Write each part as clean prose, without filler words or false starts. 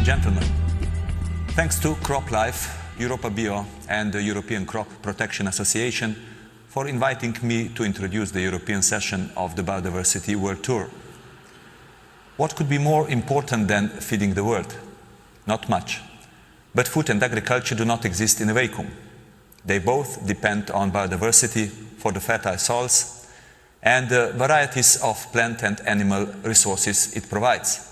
gentlemen, thanks to CropLife, Europa Bio and the European Crop Protection Association for inviting me to introduce the European session of the Biodiversity World Tour. What could be more important than feeding the world? Not much. But food and agriculture do not exist in a vacuum. They both depend on biodiversity for the fertile soils and the varieties of plant and animal resources it provides.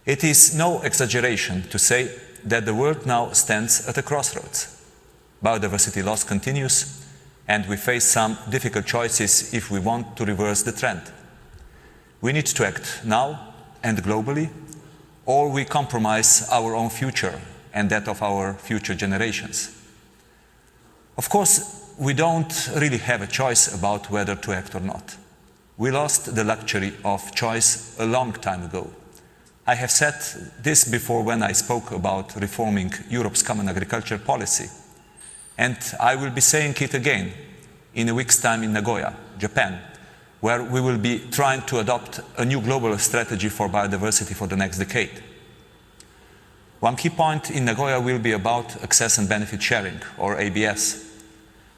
It is no exaggeration to say that the world now stands at a crossroads. Biodiversity loss continues, and we face some difficult choices if we want to reverse the trend. We need to act now and globally, or we compromise our own future and that of our future generations. Of course, we don't really have a choice about whether to act or not. We lost the luxury of choice a long time ago. I have said this before when I spoke about reforming Europe's common agriculture policy. And I will be saying it again in a week's time in Nagoya, Japan, where we will be trying to adopt a new global strategy for biodiversity for the next decade. One key point in Nagoya will be about access and benefit sharing, or ABS.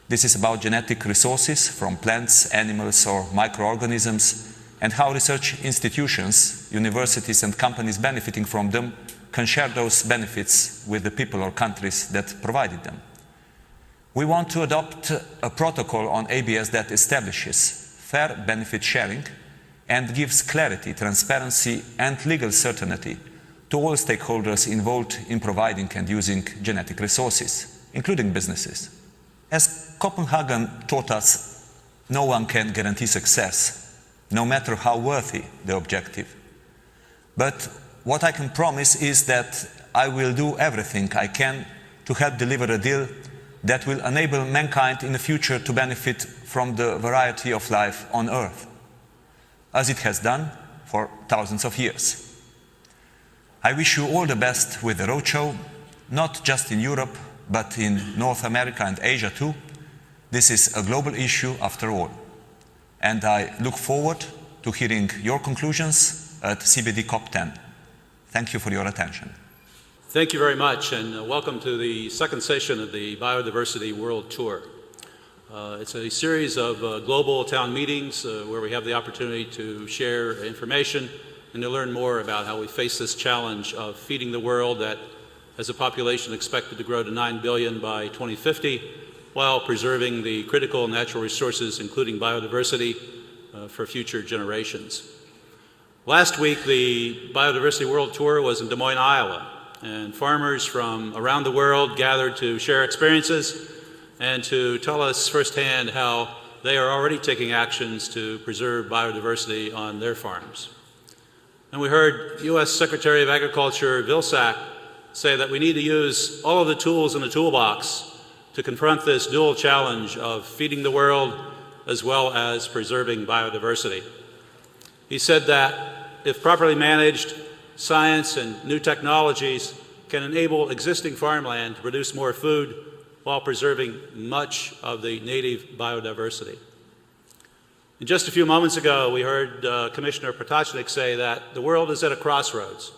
This is about genetic resources from plants, animals, or microorganisms, and how research institutions, universities and companies benefiting from them can share those benefits with the people or countries that provided them. We want to adopt a protocol on ABS that establishes fair benefit sharing and gives clarity, transparency and legal certainty to all stakeholders involved in providing and using genetic resources, including businesses. As Copenhagen taught us, no one can guarantee success, no matter how worthy the objective. But what I can promise is that I will do everything I can to help deliver a deal that will enable mankind in the future to benefit from the variety of life on Earth, as it has done for thousands of years. I wish you all the best with the roadshow, not just in Europe, but in North America and Asia too. This is a global issue after all. And I look forward to hearing your conclusions at CBD COP10. Thank you for your attention. Thank you very much, and welcome to the second session of the Biodiversity World Tour. It's a series of global town meetings where we have the opportunity to share information and to learn more about how we face this challenge of feeding the world that has a population expected to grow to 9 billion by 2050, while preserving the critical natural resources, including biodiversity, for future generations. Last week, the Biodiversity World Tour was in Des Moines, Iowa, and farmers from around the world gathered to share experiences and to tell us firsthand how they are already taking actions to preserve biodiversity on their farms. And we heard U.S. Secretary of Agriculture Vilsack say that we need to use all of the tools in the toolbox to confront this dual challenge of feeding the world as well as preserving biodiversity. He said that if properly managed, science and new technologies can enable existing farmland to produce more food while preserving much of the native biodiversity. And just a few moments ago, we heard Commissioner Potocnik say that the world is at a crossroads.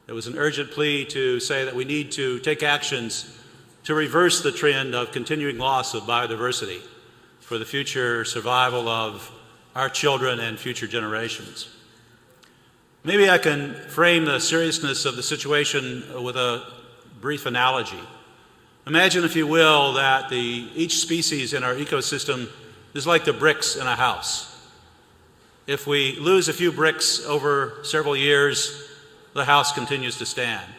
It was an urgent plea to say that we need to take actions to reverse the trend of continuing loss of biodiversity for the future survival of our children and future generations. Maybe I can frame the seriousness of the situation with a brief analogy. Imagine, if you will, that each species in our ecosystem is like the bricks in a house. If we lose a few bricks over several years, the house continues to stand.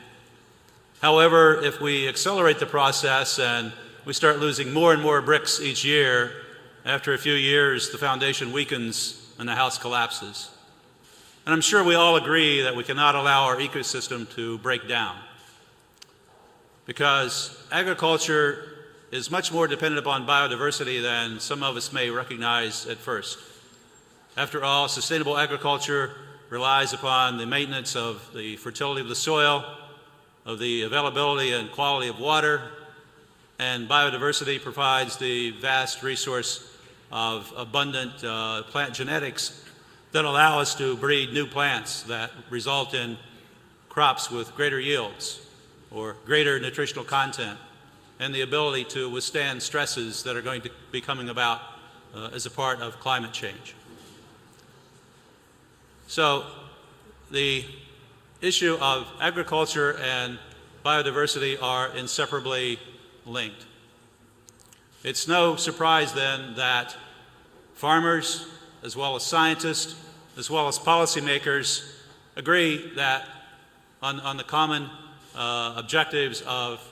However, if we accelerate the process and we start losing more and more bricks each year, after a few years, the foundation weakens and the house collapses. And I'm sure we all agree that we cannot allow our ecosystem to break down, because agriculture is much more dependent upon biodiversity than some of us may recognize at first. After all, sustainable agriculture relies upon the maintenance of the fertility of the soil, of the availability and quality of water, and biodiversity provides the vast resource of abundant plant genetics that allow us to breed new plants that result in crops with greater yields or greater nutritional content, and the ability to withstand stresses that are going to be coming about as a part of climate change. So the issue of agriculture and biodiversity are inseparably linked. It's no surprise then that farmers, as well as scientists, as well as policymakers, agree that on the common objectives of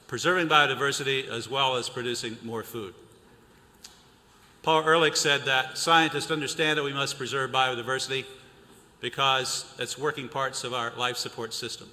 preserving biodiversity as well as producing more food. Paul Ehrlich said that scientists understand that we must preserve biodiversity because it's working parts of our life support system.